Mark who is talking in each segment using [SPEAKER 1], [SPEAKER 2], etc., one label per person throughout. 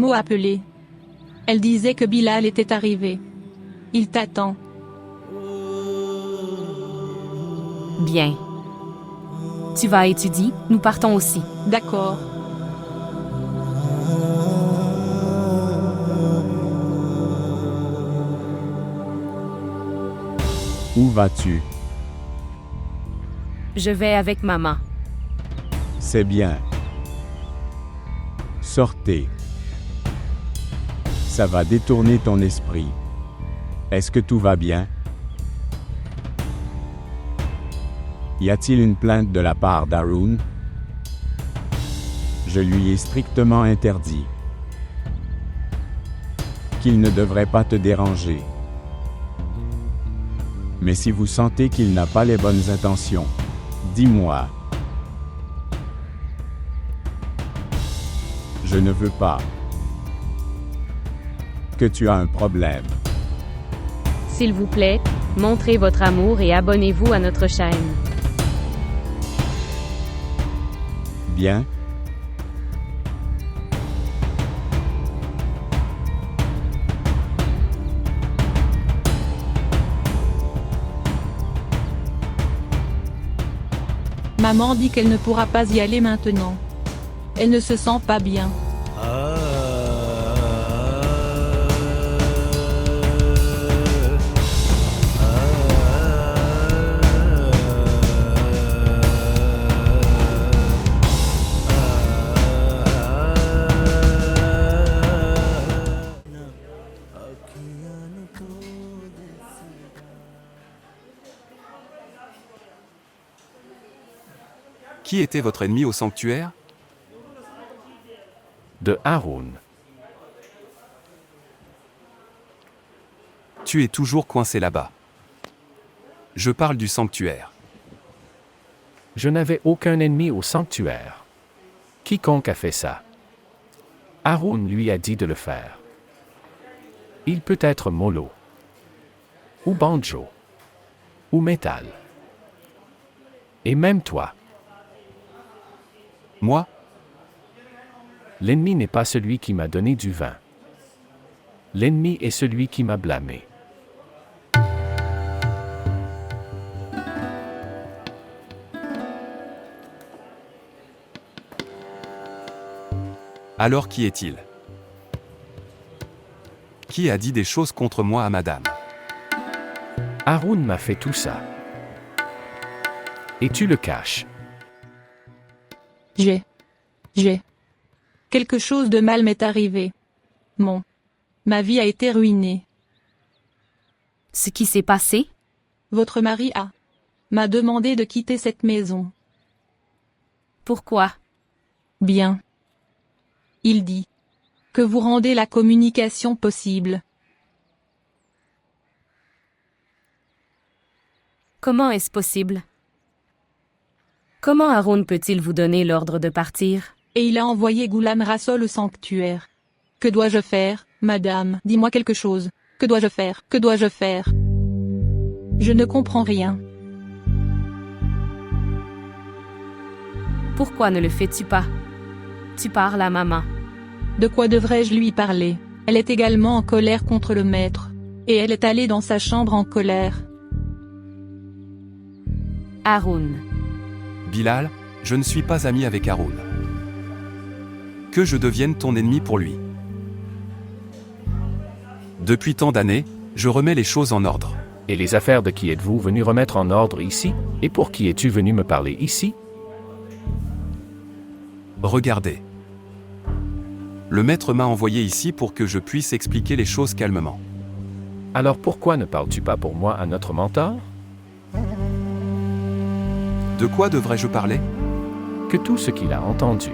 [SPEAKER 1] Momo a appelé. Elle disait que Bilal était arrivé. Il t'attend.
[SPEAKER 2] Bien. Tu vas étudier, nous partons aussi.
[SPEAKER 1] D'accord.
[SPEAKER 3] Où vas-tu?
[SPEAKER 2] Je vais avec maman.
[SPEAKER 3] C'est bien. Sortez. Ça va détourner ton esprit. Est-ce que tout va bien? Y a-t-il une plainte de la part d'Haroun? Je lui ai strictement interdit qu'il ne devrait pas te déranger. Mais si vous sentez qu'il n'a pas les bonnes intentions, dis-moi. Je ne veux pas que tu as un problème.
[SPEAKER 2] S'il vous plaît, montrez votre amour et abonnez-vous à notre chaîne.
[SPEAKER 3] Bien?
[SPEAKER 1] Maman dit qu'elle ne pourra pas y aller maintenant. Elle ne se sent pas bien.
[SPEAKER 4] Qui était votre ennemi au sanctuaire?
[SPEAKER 5] De Haroun.
[SPEAKER 4] Tu es toujours coincé là-bas. Je parle du sanctuaire.
[SPEAKER 5] Je n'avais aucun ennemi au sanctuaire. Quiconque a fait ça. Haroun lui a dit de le faire. Il peut être Molo. Ou Banjo. Ou Métal. Et même toi.
[SPEAKER 4] Moi?
[SPEAKER 5] L'ennemi n'est pas celui qui m'a donné du vin. L'ennemi est celui qui m'a blâmé.
[SPEAKER 4] Alors qui est-il? Qui a dit des choses contre moi à madame?
[SPEAKER 5] Haroun m'a fait tout ça. Et tu le caches.
[SPEAKER 1] J'ai. Quelque chose de mal m'est arrivé. Ma vie a été ruinée.
[SPEAKER 2] Ce qui s'est passé?
[SPEAKER 1] Votre mari m'a demandé de quitter cette maison.
[SPEAKER 2] Pourquoi?
[SPEAKER 1] Bien. Il dit que vous rendez la communication possible.
[SPEAKER 2] Comment est-ce possible? Comment Haroun peut-il vous donner l'ordre de partir?
[SPEAKER 1] Et il a envoyé Ghulam Rassol au sanctuaire. Que dois-je faire, madame? Dis-moi quelque chose. Que dois-je faire? Que dois-je faire? Je ne comprends rien.
[SPEAKER 2] Pourquoi ne le fais-tu pas? Tu parles à maman.
[SPEAKER 1] De quoi devrais-je lui parler? Elle est également en colère contre le maître. Et elle est allée dans sa chambre en colère.
[SPEAKER 2] Haroun.
[SPEAKER 4] Bilal, je ne suis pas ami avec Haroun. Que je devienne ton ennemi pour lui. Depuis tant d'années, je remets les choses en ordre.
[SPEAKER 5] Et les affaires de qui êtes-vous venu remettre en ordre ici? Et pour qui es-tu venu me parler ici?
[SPEAKER 4] Regardez. Le maître m'a envoyé ici pour que je puisse expliquer les choses calmement.
[SPEAKER 5] Alors pourquoi ne parles-tu pas pour moi à notre mentor?
[SPEAKER 4] De quoi devrais-je parler?
[SPEAKER 5] Que tout ce qu'il a entendu,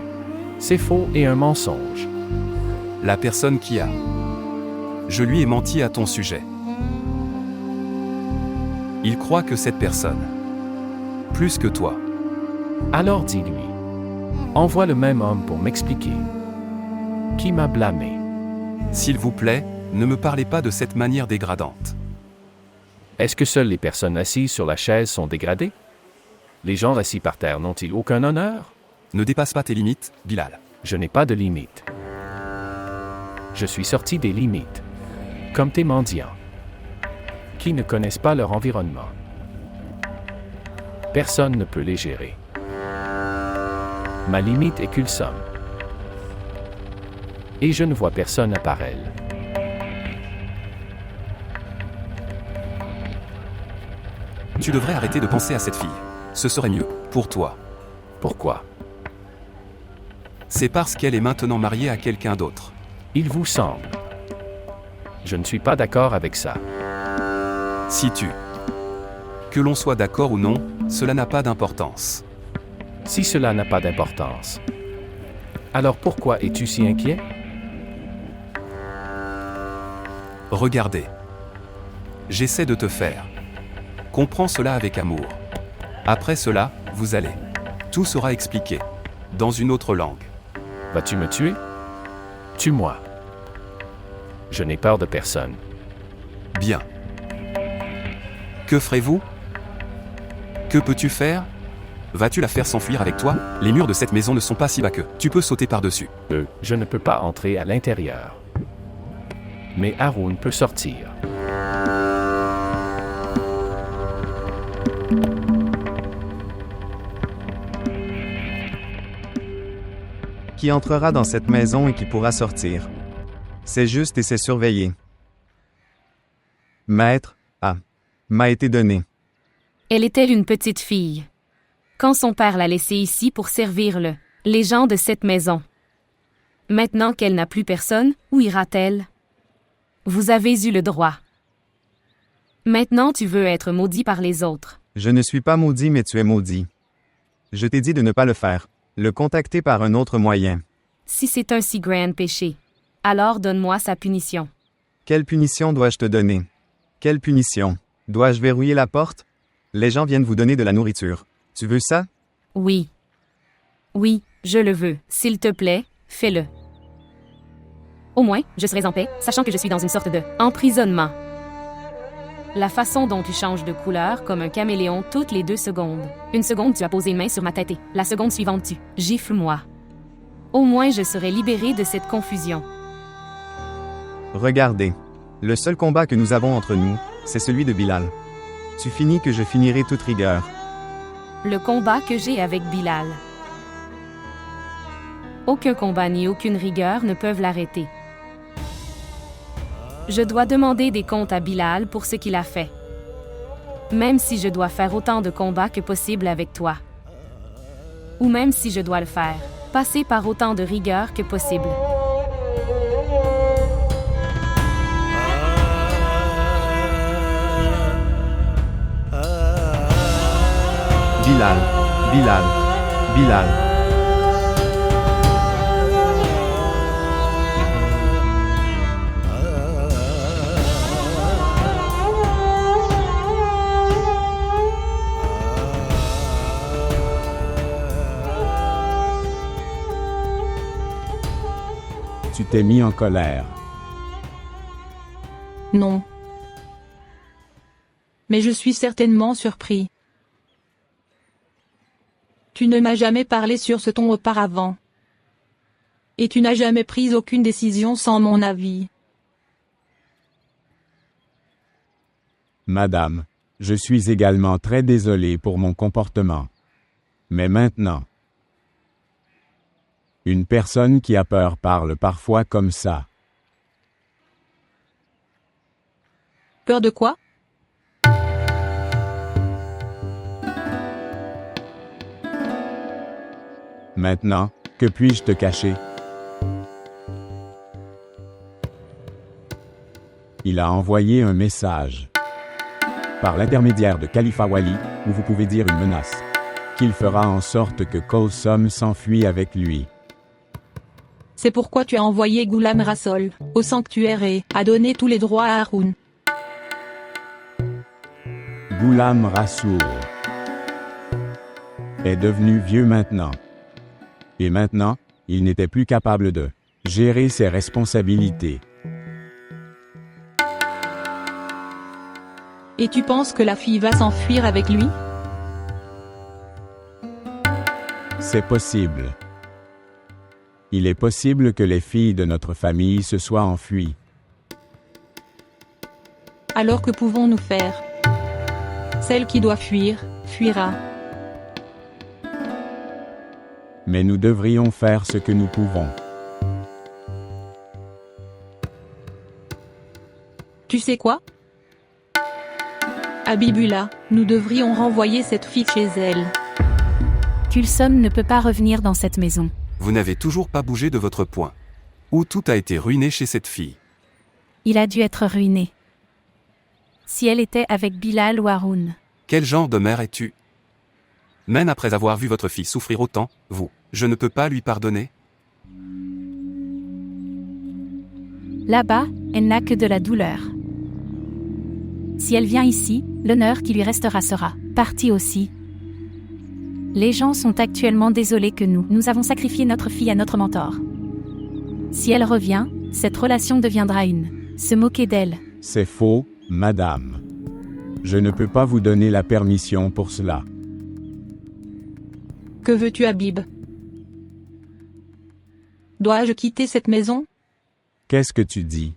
[SPEAKER 5] c'est faux et un mensonge.
[SPEAKER 4] La personne qui a. Je lui ai menti à ton sujet. Il croit que cette personne. Plus que toi.
[SPEAKER 5] Alors dis-lui. Envoie le même homme pour m'expliquer. Qui m'a blâmé?
[SPEAKER 4] S'il vous plaît, ne me parlez pas de cette manière dégradante.
[SPEAKER 5] Est-ce que seules les personnes assises sur la chaise sont dégradées? Les gens assis par terre n'ont-ils aucun honneur?
[SPEAKER 4] Ne dépasse pas tes limites, Bilal.
[SPEAKER 5] Je n'ai pas de limite. Je suis sorti des limites. Comme tes mendiants, qui ne connaissent pas leur environnement. Personne ne peut les gérer. Ma limite est Kulsom. Et je ne vois personne à part elle.
[SPEAKER 4] Tu devrais arrêter de penser à cette fille. Ce serait mieux, pour toi.
[SPEAKER 5] Pourquoi?
[SPEAKER 4] C'est parce qu'elle est maintenant mariée à quelqu'un d'autre.
[SPEAKER 5] Il vous semble. Je ne suis pas d'accord avec ça.
[SPEAKER 4] Si tu... Que l'on soit d'accord ou non, cela n'a pas d'importance.
[SPEAKER 5] Si cela n'a pas d'importance, alors pourquoi es-tu si inquiet?
[SPEAKER 4] Regardez. J'essaie de te faire. Comprends cela avec amour. Après cela, vous allez. Tout sera expliqué. Dans une autre langue.
[SPEAKER 5] Vas-tu me tuer? Tue-moi. Je n'ai peur de personne.
[SPEAKER 4] Bien. Que ferez-vous? Que peux-tu faire? Vas-tu la faire s'enfuir avec toi? Les murs de cette maison ne sont pas si bas que tu peux sauter par-dessus.
[SPEAKER 5] Je ne peux pas entrer à l'intérieur. Mais Haroun peut sortir.
[SPEAKER 6] Qui entrera dans cette maison et qui pourra sortir? C'est juste et c'est surveillé. Maître, m'a été donné.
[SPEAKER 2] Elle était une petite fille. Quand son père l'a laissée ici pour servir les gens de cette maison. Maintenant qu'elle n'a plus personne, où ira-t-elle? Vous avez eu le droit. Maintenant tu veux être maudit par les autres.
[SPEAKER 6] Je ne suis pas maudit, mais tu es maudit. Je t'ai dit de ne pas le faire. Le contacter par un autre moyen.
[SPEAKER 2] Si c'est un si grand péché, alors donne-moi sa punition.
[SPEAKER 6] Quelle punition dois-je te donner? Quelle punition? Dois-je verrouiller la porte? Les gens viennent vous donner de la nourriture. Tu veux ça?
[SPEAKER 2] Oui. Oui, je le veux. S'il te plaît, fais-le. Au moins, je serai en paix, sachant que je suis dans une sorte de emprisonnement. La façon dont tu changes de couleur comme un caméléon toutes les 2 secondes. Une seconde, tu as posé une main sur ma tête et la seconde suivante, tu gifles-moi. Au moins, je serai libérée de cette confusion.
[SPEAKER 6] Regardez. Le seul combat que nous avons entre nous, c'est celui de Bilal. Tu finis que je finirai toute rigueur.
[SPEAKER 2] Le combat que j'ai avec Bilal. Aucun combat ni aucune rigueur ne peuvent l'arrêter. Je dois demander des comptes à Bilal pour ce qu'il a fait. Même si je dois faire autant de combats que possible avec toi. Ou même si je dois le faire, passer par autant de rigueur que possible.
[SPEAKER 6] Bilal, Bilal, Bilal.
[SPEAKER 3] Tu t'es mis en colère.
[SPEAKER 1] Non. Mais je suis certainement surpris. Tu ne m'as jamais parlé sur ce ton auparavant. Et tu n'as jamais pris aucune décision sans mon avis.
[SPEAKER 3] Madame, je suis également très désolé pour mon comportement. Mais maintenant, une personne qui a peur parle parfois comme ça.
[SPEAKER 1] Peur de quoi?
[SPEAKER 3] Maintenant, que puis-je te cacher? Il a envoyé un message. Par l'intermédiaire de Khalifa Wali, où vous pouvez dire une menace. Qu'il fera en sorte que Kulsom s'enfuit avec lui.
[SPEAKER 1] C'est pourquoi tu as envoyé Ghulam Rasool au sanctuaire et a donné tous les droits à Haroun.
[SPEAKER 3] Ghulam Rasool est devenu vieux maintenant. Et maintenant, il n'était plus capable de gérer ses responsabilités.
[SPEAKER 1] Et tu penses que la fille va s'enfuir avec lui?
[SPEAKER 3] C'est possible. Il est possible que les filles de notre famille se soient enfuies.
[SPEAKER 1] Alors que pouvons-nous faire? Celle qui doit fuir, fuira.
[SPEAKER 3] Mais nous devrions faire ce que nous pouvons.
[SPEAKER 1] Tu sais quoi? Abibula, nous devrions renvoyer cette fille chez elle.
[SPEAKER 2] Kulsom ne peut pas revenir dans cette maison.
[SPEAKER 4] Vous n'avez toujours pas bougé de votre point. Ou tout a été ruiné chez cette fille.
[SPEAKER 2] Il a dû être ruiné. Si elle était avec Bilal ou Haroun.
[SPEAKER 4] Quel genre de mère es-tu? Même après avoir vu votre fille souffrir autant, je ne peux pas lui pardonner?
[SPEAKER 2] Là-bas, elle n'a que de la douleur. Si elle vient ici, l'honneur qui lui restera sera parti aussi. Les gens sont actuellement désolés que nous avons sacrifié notre fille à notre mentor. Si elle revient, cette relation deviendra se moquer d'elle.
[SPEAKER 3] C'est faux, madame. Je ne peux pas vous donner la permission pour cela.
[SPEAKER 1] Que veux-tu, Habib? Dois-je quitter cette maison?
[SPEAKER 3] Qu'est-ce que tu dis?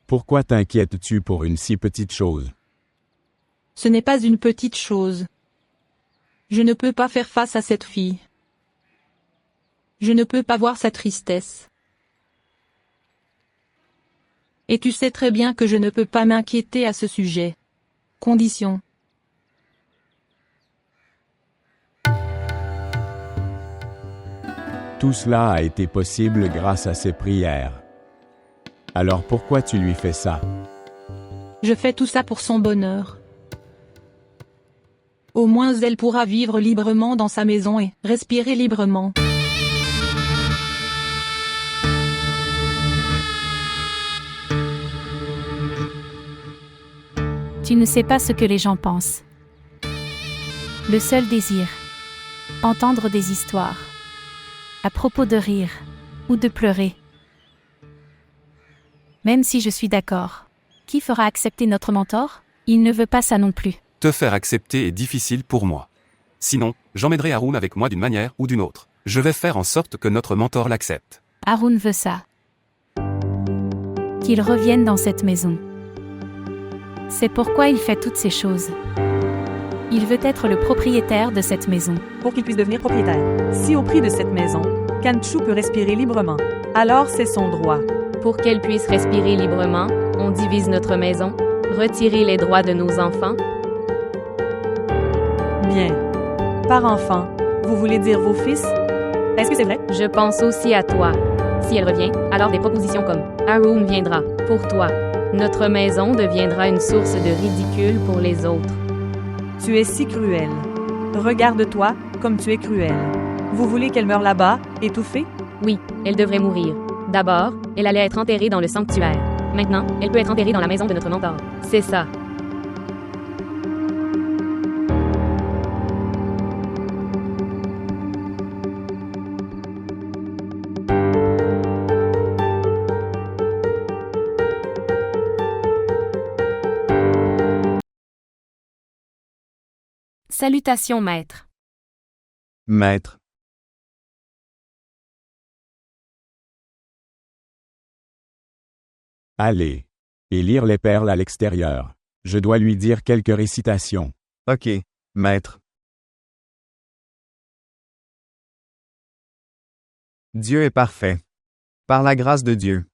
[SPEAKER 3] Pourquoi t'inquiètes-tu pour une si petite chose?
[SPEAKER 1] Ce n'est pas une petite chose. Je ne peux pas faire face à cette fille. Je ne peux pas voir sa tristesse. Et tu sais très bien que je ne peux pas m'inquiéter à ce sujet. Condition.
[SPEAKER 3] Tout cela a été possible grâce à ses prières. Alors pourquoi tu lui fais ça?
[SPEAKER 1] Je fais tout ça pour son bonheur. Au moins elle pourra vivre librement dans sa maison et respirer librement.
[SPEAKER 2] Tu ne sais pas ce que les gens pensent. Le seul désir. Entendre des histoires. À propos de rire. Ou de pleurer. Même si je suis d'accord. Qui fera accepter notre mentor? Il ne veut pas ça non plus.
[SPEAKER 4] Te faire accepter est difficile pour moi. Sinon, j'emmènerai Haroun avec moi d'une manière ou d'une autre. Je vais faire en sorte que notre mentor l'accepte.
[SPEAKER 2] Haroun veut ça. Qu'il revienne dans cette maison. C'est pourquoi il fait toutes ces choses. Il veut être le propriétaire de cette maison.
[SPEAKER 7] Pour qu'il puisse devenir propriétaire. Si au prix de cette maison, Kanchu peut respirer librement, alors c'est son droit.
[SPEAKER 2] Pour qu'elle puisse respirer librement, on divise notre maison, retirer les droits de nos enfants.
[SPEAKER 7] Bien. Par enfant, vous voulez dire vos fils? Est-ce que c'est vrai?
[SPEAKER 2] Je pense aussi à toi. Si elle revient, alors des propositions comme Haroun viendra, pour toi. Notre maison deviendra une source de ridicule pour les autres.
[SPEAKER 7] Tu es si cruel. Regarde-toi, comme tu es cruel. Vous voulez qu'elle meure là-bas, étouffée?
[SPEAKER 2] Oui, elle devrait mourir. D'abord, elle allait être enterrée dans le sanctuaire. Maintenant, elle peut être enterrée dans la maison de notre mentor. C'est ça. Salutations, maître.
[SPEAKER 6] Maître.
[SPEAKER 3] Allez. Et lire les perles à l'extérieur. Je dois lui dire quelques récitations.
[SPEAKER 6] Ok, maître. Dieu est parfait. Par la grâce de Dieu.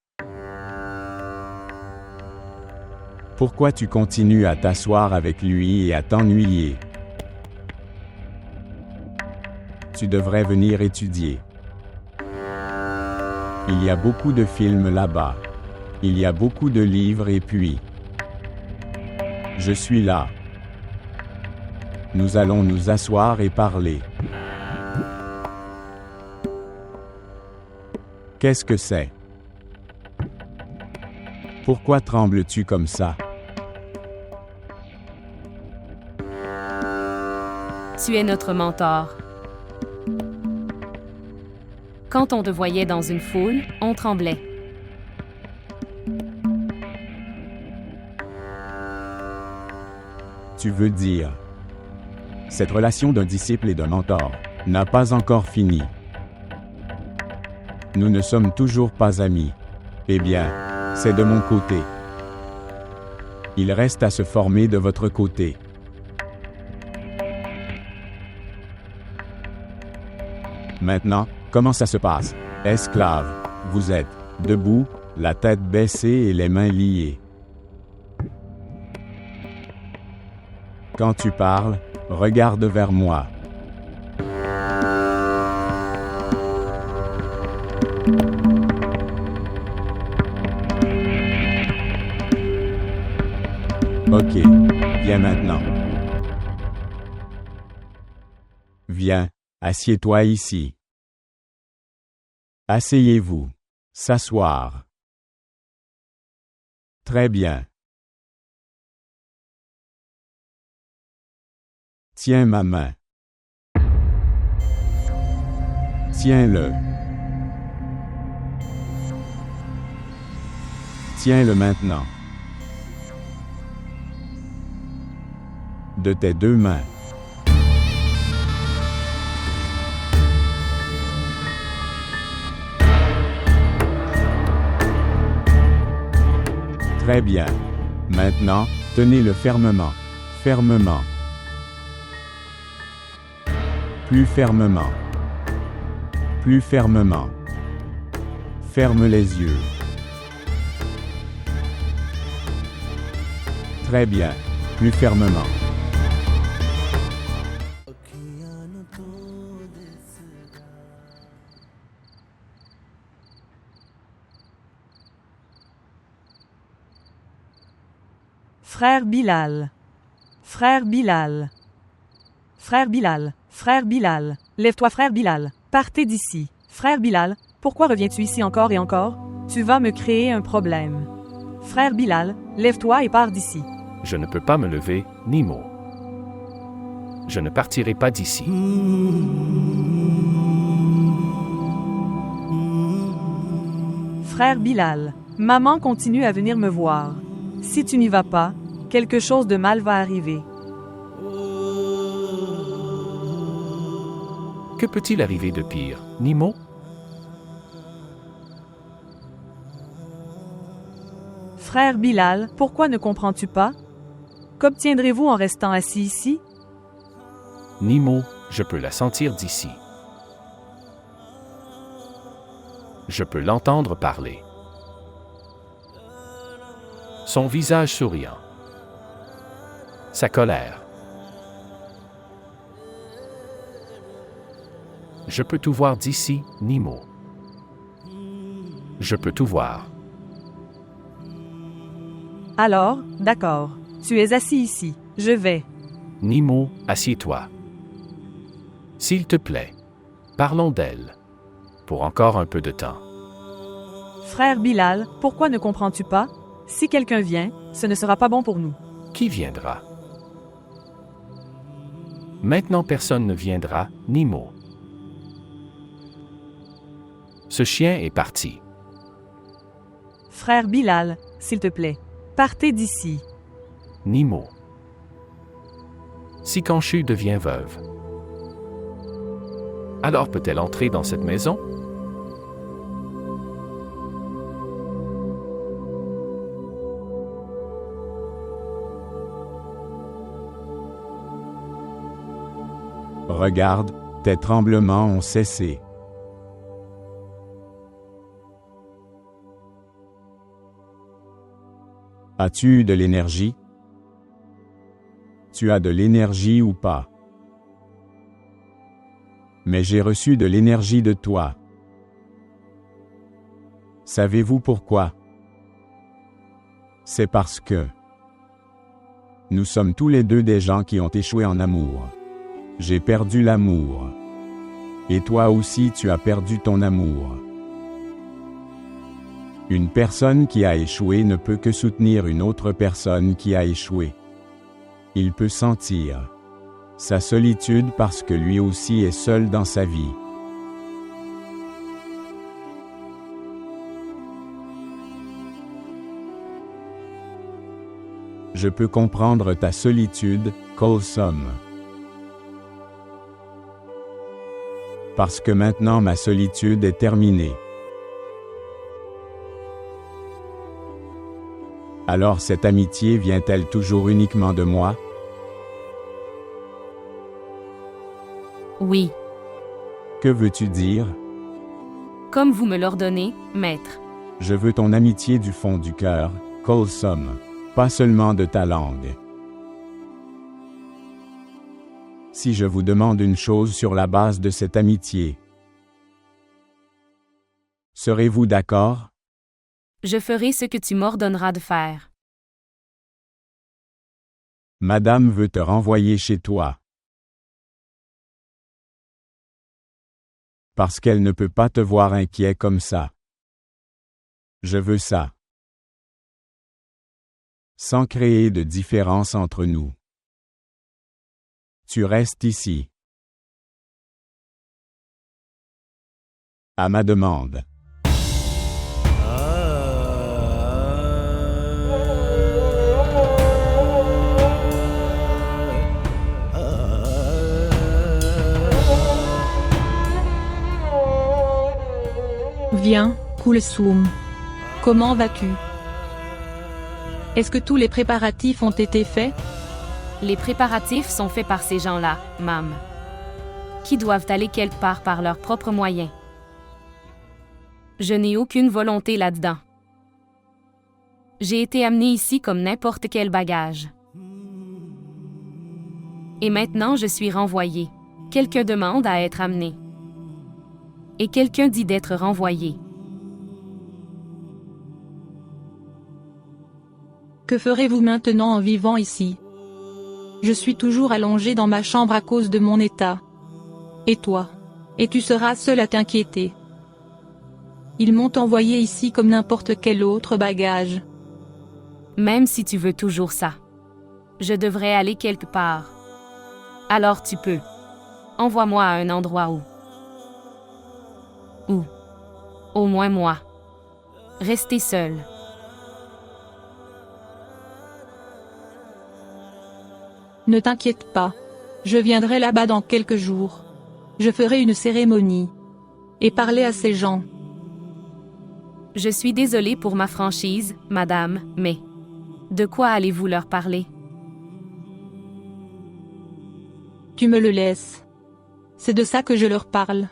[SPEAKER 3] Pourquoi tu continues à t'asseoir avec lui et à t'ennuyer? Tu devrais venir étudier. Il y a beaucoup de films là-bas. Il y a beaucoup de livres et puis... Je suis là. Nous allons nous asseoir et parler. Qu'est-ce que c'est? Pourquoi trembles-tu comme ça?
[SPEAKER 2] Tu es notre mentor. Quand on te voyait dans une foule, on tremblait.
[SPEAKER 3] Tu veux dire, cette relation d'un disciple et d'un mentor n'a pas encore fini. Nous ne sommes toujours pas amis. Eh bien, c'est de mon côté. Il reste à se former de votre côté. Maintenant, comment ça se passe? Esclave, vous êtes debout, la tête baissée et les mains liées. Quand tu parles, regarde vers moi. Ok, viens maintenant. Viens, assieds-toi ici. Asseyez-vous. S'asseoir. Très bien. Tiens ma main. Tiens-le. Tiens-le maintenant. De tes deux mains. Très bien. Maintenant, tenez-le fermement. Fermement. Plus fermement. Plus fermement. Ferme les yeux. Très bien. Plus fermement.
[SPEAKER 7] Frère Bilal. Frère Bilal. Frère Bilal. Frère Bilal. Lève-toi, frère Bilal. Partez d'ici. Frère Bilal, pourquoi reviens-tu ici encore et encore? Tu vas me créer un problème. Frère Bilal, lève-toi et pars d'ici.
[SPEAKER 5] Je ne peux pas me lever, Nimo. Je ne partirai pas d'ici.
[SPEAKER 7] Frère Bilal, maman continue à venir me voir. Si tu n'y vas pas, quelque chose de mal va arriver.
[SPEAKER 5] Que peut-il arriver de pire, Nimo?
[SPEAKER 7] Frère Bilal, pourquoi ne comprends-tu pas? Qu'obtiendrez-vous en restant assis ici?
[SPEAKER 5] Nimo, je peux la sentir d'ici. Je peux l'entendre parler. Son visage souriant. Sa colère. Je peux tout voir d'ici, Nimo. Je peux tout voir.
[SPEAKER 7] Alors, d'accord. Tu es assis ici. Je vais.
[SPEAKER 5] Nimo, assieds-toi. S'il te plaît, parlons d'elle. Pour encore un peu de temps.
[SPEAKER 7] Frère Bilal, pourquoi ne comprends-tu pas? Si quelqu'un vient, ce ne sera pas bon pour nous.
[SPEAKER 5] Qui viendra? Maintenant personne ne viendra, Nimo. Ce chien est parti.
[SPEAKER 7] Frère Bilal, s'il te plaît, partez d'ici.
[SPEAKER 5] Nimo. Si Kanchu devient veuve, alors peut-elle entrer dans cette maison?
[SPEAKER 3] Regarde, tes tremblements ont cessé. As-tu de l'énergie? Tu as de l'énergie ou pas? Mais j'ai reçu de l'énergie de toi. Savez-vous pourquoi? C'est parce que nous sommes tous les deux des gens qui ont échoué en amour. J'ai perdu l'amour. Et toi aussi tu as perdu ton amour. Une personne qui a échoué ne peut que soutenir une autre personne qui a échoué. Il peut sentir sa solitude parce que lui aussi est seul dans sa vie. Je peux comprendre ta solitude, Kolsom. Parce que maintenant ma solitude est terminée. Alors cette amitié vient-elle toujours uniquement de moi?
[SPEAKER 2] Oui.
[SPEAKER 3] Que veux-tu dire?
[SPEAKER 2] Comme vous me l'ordonnez, maître.
[SPEAKER 3] Je veux ton amitié du fond du cœur, Colsum, pas seulement de ta langue. Si je vous demande une chose sur la base de cette amitié, serez-vous d'accord?
[SPEAKER 2] Je ferai ce que tu m'ordonneras de faire.
[SPEAKER 3] Madame veut te renvoyer chez toi. Parce qu'elle ne peut pas te voir inquiet comme ça. Je veux ça. Sans créer de différence entre nous. Tu restes ici. À ma demande.
[SPEAKER 1] Viens, Kulsum. Comment vas-tu? Est-ce que tous les préparatifs ont été faits?
[SPEAKER 2] Les préparatifs sont faits par ces gens-là, Mam, qui doivent aller quelque part par leurs propres moyens. Je n'ai aucune volonté là-dedans. J'ai été amené ici comme n'importe quel bagage. Et maintenant je suis renvoyé. Quelqu'un demande à être amené. Et quelqu'un dit d'être renvoyé.
[SPEAKER 1] Que ferez-vous maintenant en vivant ici? Je suis toujours allongé dans ma chambre à cause de mon état. Et toi? Et tu seras seul à t'inquiéter. Ils m'ont envoyé ici comme n'importe quel autre bagage.
[SPEAKER 2] Même si tu veux toujours ça. Je devrais aller quelque part. Alors tu peux. Envoie-moi à un endroit où. Au moins moi. Rester seul.
[SPEAKER 1] Ne t'inquiète pas. Je viendrai là-bas dans quelques jours. Je ferai une cérémonie. Et parler à ces gens.
[SPEAKER 2] Je suis désolée pour ma franchise, madame, mais... De quoi allez-vous leur parler?
[SPEAKER 1] Tu me le laisses. C'est de ça que je leur parle.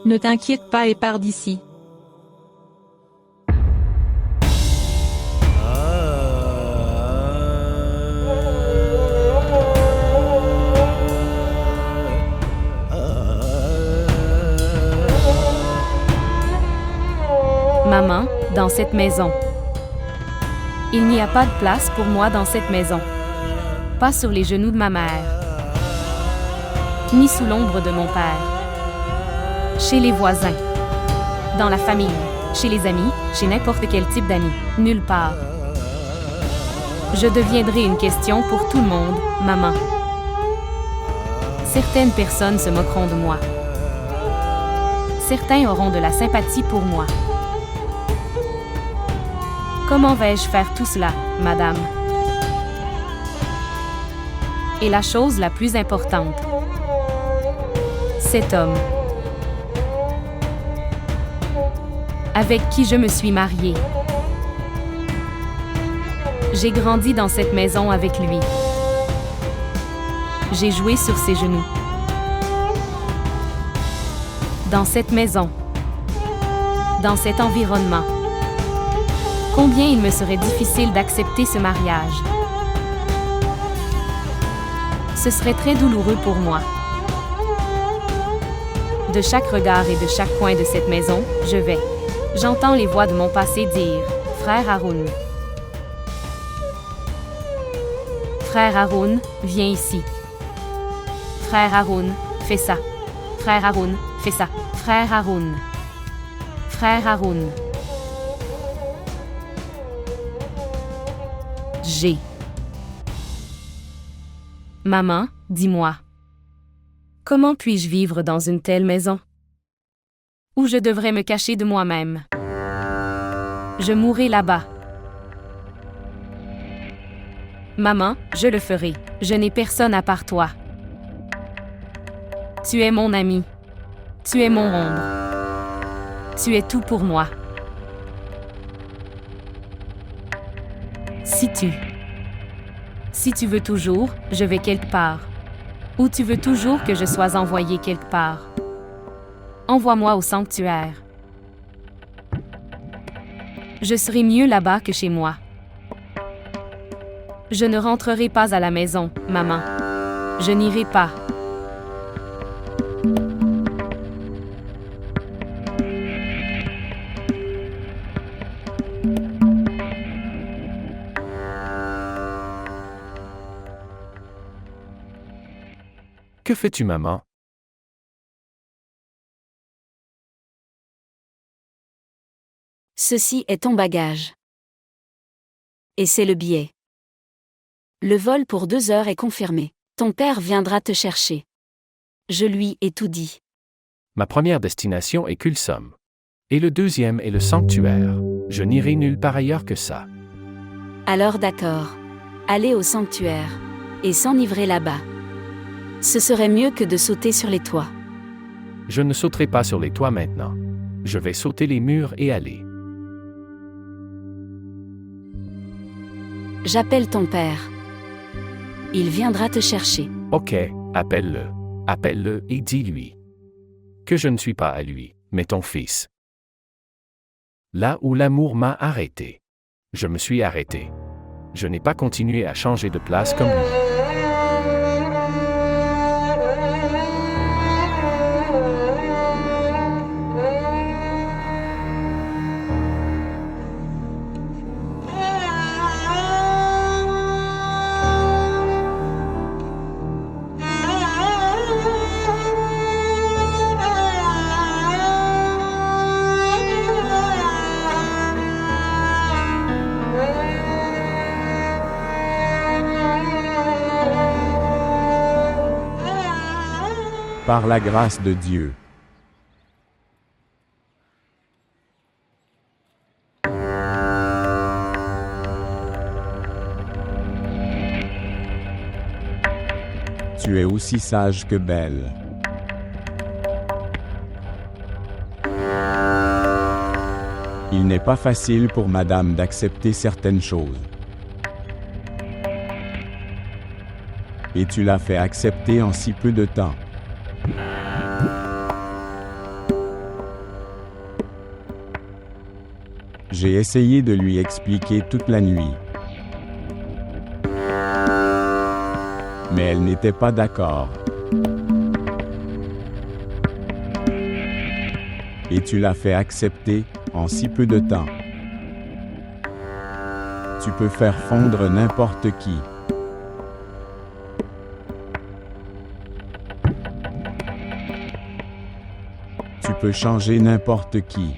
[SPEAKER 1] Ne t'inquiète pas et pars d'ici.
[SPEAKER 2] Maman, dans cette maison. Il n'y a pas de place pour moi dans cette maison. Pas sur les genoux de ma mère. Ni sous l'ombre de mon père. Chez les voisins. Dans la famille. Chez les amis. Chez n'importe quel type d'amis. Nulle part. Je deviendrai une question pour tout le monde, maman. Certaines personnes se moqueront de moi. Certains auront de la sympathie pour moi. Comment vais-je faire tout cela, madame? Et la chose la plus importante. Cet homme. Avec qui je me suis mariée. J'ai grandi dans cette maison avec lui. J'ai joué sur ses genoux. Dans cette maison. Dans cet environnement. Combien il me serait difficile d'accepter ce mariage. Ce serait très douloureux pour moi. De chaque regard et de chaque coin de cette maison, je vais. J'entends les voix de mon passé dire « Frère Haroun. Frère Haroun, viens ici. Frère Haroun, fais ça. Frère Haroun, fais ça. Frère Haroun. Frère Haroun. » J'ai. Maman, dis-moi. Comment puis-je vivre dans une telle maison? Où je devrais me cacher de moi-même? Je mourrai là-bas. Maman, je le ferai. Je n'ai personne à part toi. Tu es mon ami. Tu es mon ombre. Tu es tout pour moi. Si tu veux toujours, je vais quelque part. Ou tu veux toujours que je sois envoyé quelque part. Envoie-moi au sanctuaire. Je serai mieux là-bas que chez moi. Je ne rentrerai pas à la maison, maman. Je n'irai pas.
[SPEAKER 5] Que fais-tu, maman?
[SPEAKER 8] Ceci est ton bagage. Et c'est le billet. Le vol pour 2 heures est confirmé. Ton père viendra te chercher. Je lui ai tout dit.
[SPEAKER 5] Ma première destination est Kulsom. Et le deuxième est le sanctuaire. Je n'irai nulle part ailleurs que ça.
[SPEAKER 8] Alors d'accord. Allez au sanctuaire. Et s'enivrer là-bas. Ce serait mieux que de sauter sur les toits.
[SPEAKER 5] Je ne sauterai pas sur les toits maintenant. Je vais sauter les murs et aller.
[SPEAKER 8] J'appelle ton père. Il viendra te chercher.
[SPEAKER 5] Ok, appelle-le. Appelle-le et dis-lui que je ne suis pas à lui, mais ton fils. Là où l'amour m'a arrêté. Je me suis arrêté. Je n'ai pas continué à changer de place comme lui.
[SPEAKER 3] Par la grâce de Dieu. Tu es aussi sage que belle. Il n'est pas facile pour madame d'accepter certaines choses. Et tu l'as fait accepter en si peu de temps. J'ai essayé de lui expliquer toute la nuit. Mais elle n'était pas d'accord. Et tu l'as fait accepter en si peu de temps. Tu peux faire fondre n'importe qui. Tu peux changer n'importe qui.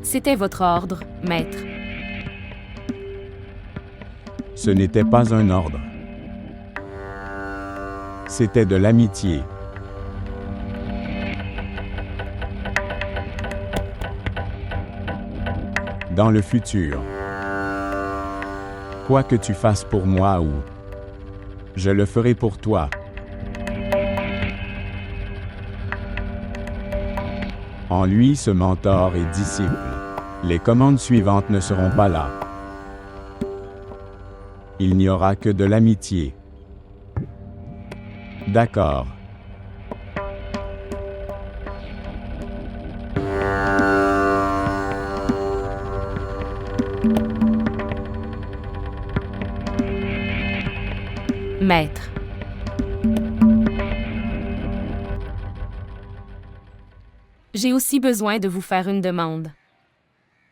[SPEAKER 2] C'était votre ordre, maître.
[SPEAKER 3] Ce n'était pas un ordre. C'était de l'amitié. Dans le futur. Quoi que tu fasses pour moi ou je le ferai pour toi. En lui, ce mentor et disciple. Les commandes suivantes ne seront pas là. Il n'y aura que de l'amitié. D'accord.
[SPEAKER 2] Maître. J'ai aussi besoin de vous faire une demande.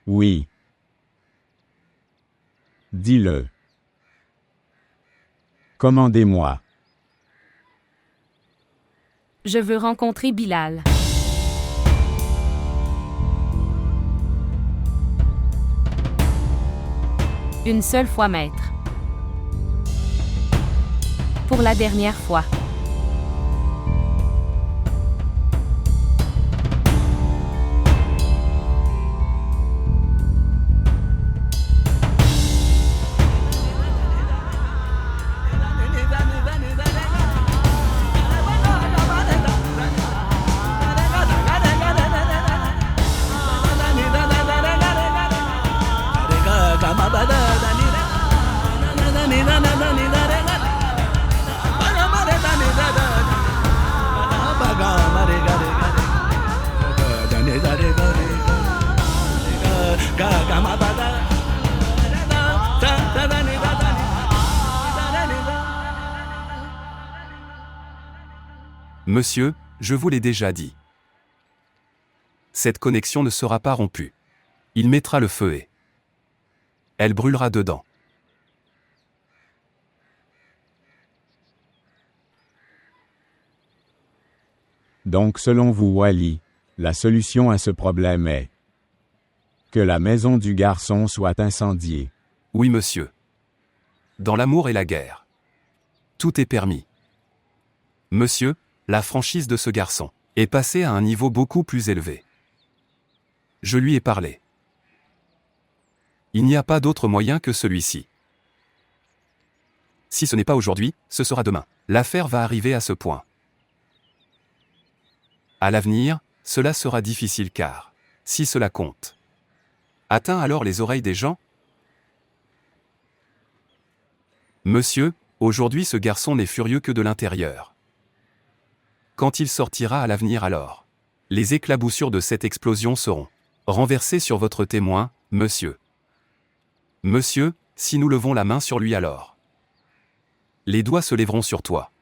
[SPEAKER 3] Oui. Dis-le. Commandez-moi.
[SPEAKER 2] Je veux rencontrer Bilal. Une seule fois, maître. Pour la dernière fois.
[SPEAKER 4] Monsieur, je vous l'ai déjà dit. Cette connexion ne sera pas rompue. Il mettra le feu et elle brûlera dedans.
[SPEAKER 3] Donc selon vous Wally, la solution à ce problème est que la maison du garçon soit incendiée.
[SPEAKER 4] Oui, monsieur. Dans l'amour et la guerre, tout est permis. Monsieur, la franchise de ce garçon est passée à un niveau beaucoup plus élevé. Je lui ai parlé. Il n'y a pas d'autre moyen que celui-ci. Si ce n'est pas aujourd'hui, ce sera demain. L'affaire va arriver à ce point. À l'avenir, cela sera difficile car, si cela compte, atteint alors les oreilles des gens? Monsieur, aujourd'hui ce garçon n'est furieux que de l'intérieur. Quand il sortira à l'avenir alors, les éclaboussures de cette explosion seront renversées sur votre témoin, monsieur. Monsieur, si nous levons la main sur lui alors, les doigts se lèveront sur toi.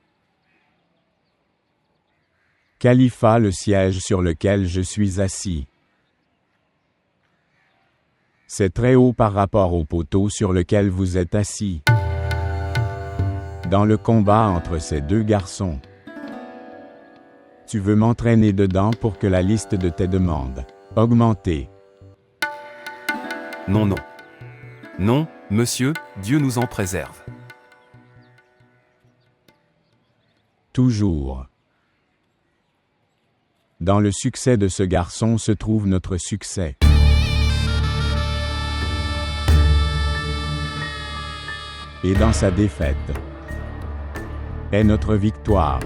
[SPEAKER 3] Khalifa, le siège sur lequel je suis assis. C'est très haut par rapport au poteau sur lequel vous êtes assis. Dans le combat entre ces deux garçons, tu veux m'entraîner dedans pour que la liste de tes demandes augmente.
[SPEAKER 4] Non, non. Non, monsieur, Dieu nous en préserve.
[SPEAKER 3] Toujours. Dans le succès de ce garçon se trouve notre succès. Et dans sa défaite est notre victoire.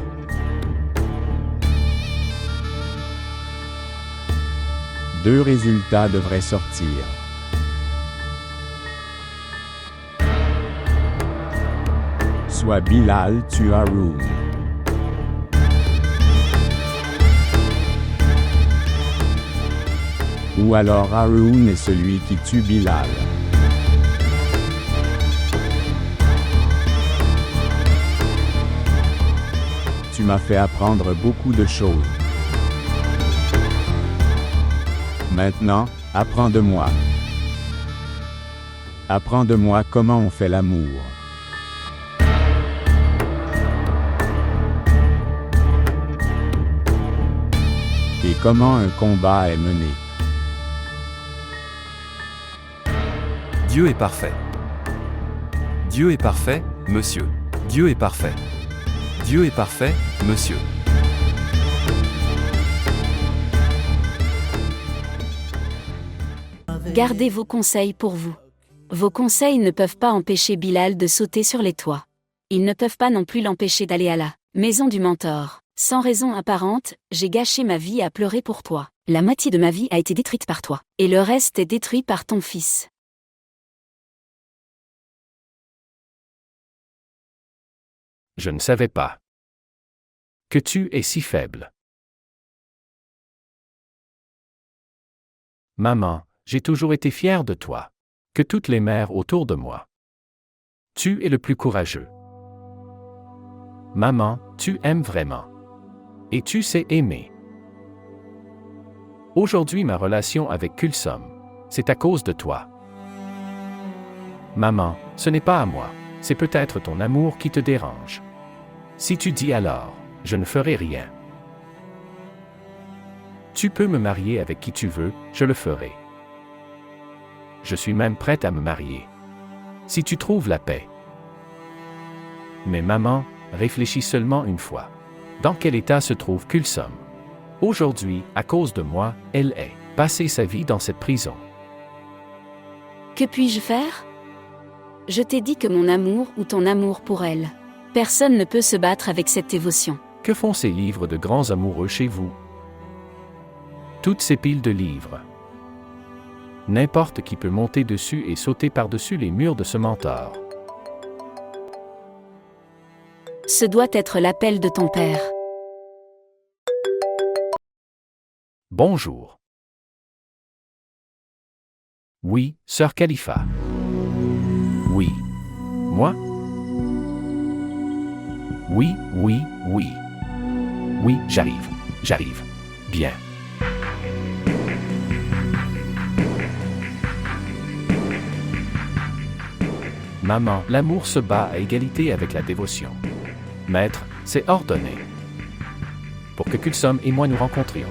[SPEAKER 3] Deux résultats devraient sortir. Soit Bilal tue Haroun. Ou alors Haroun est celui qui tue Bilal. Tu m'as fait apprendre beaucoup de choses. Maintenant, apprends de moi. Apprends de moi comment on fait l'amour. Et comment un combat est mené.
[SPEAKER 4] Dieu est parfait. Dieu est parfait, monsieur. Dieu est parfait. Dieu est parfait, monsieur.
[SPEAKER 8] Gardez vos conseils pour vous. Vos conseils ne peuvent pas empêcher Bilal de sauter sur les toits. Ils ne peuvent pas non plus l'empêcher d'aller à la maison du mentor. Sans raison apparente, j'ai gâché ma vie à pleurer pour toi. La moitié de ma vie a été détruite par toi. Et le reste est détruit par ton fils.
[SPEAKER 5] Je ne savais pas que tu es si faible. Maman, j'ai toujours été fière de toi, que toutes les mères autour de moi. Tu es le plus courageux. Maman, tu aimes vraiment. Et tu sais aimer. Aujourd'hui, ma relation avec Kulsum, c'est à cause de toi. Maman, ce n'est pas à moi, c'est peut-être ton amour qui te dérange. Si tu dis alors, je ne ferai rien. Tu peux me marier avec qui tu veux, je le ferai. Je suis même prête à me marier. Si tu trouves la paix. Mais maman, réfléchis seulement une fois. Dans quel état se trouve Kulsum? Aujourd'hui, à cause de moi, elle est passée sa vie dans cette prison.
[SPEAKER 8] Que puis-je faire? Je t'ai dit que mon amour ou ton amour pour elle. Personne ne peut se battre avec cette dévotion.
[SPEAKER 5] Que font ces livres de grands amoureux chez vous? Toutes ces piles de livres. N'importe qui peut monter dessus et sauter par-dessus les murs de ce mentor.
[SPEAKER 8] Ce doit être l'appel de ton père.
[SPEAKER 5] Bonjour. Oui, sœur Khalifa. Oui. Moi? Oui, oui, oui. Oui, j'arrive. J'arrive. Bien. Maman, l'amour se bat à égalité avec la dévotion. Maître, c'est ordonné. Pour que Kulsom et moi nous rencontrions.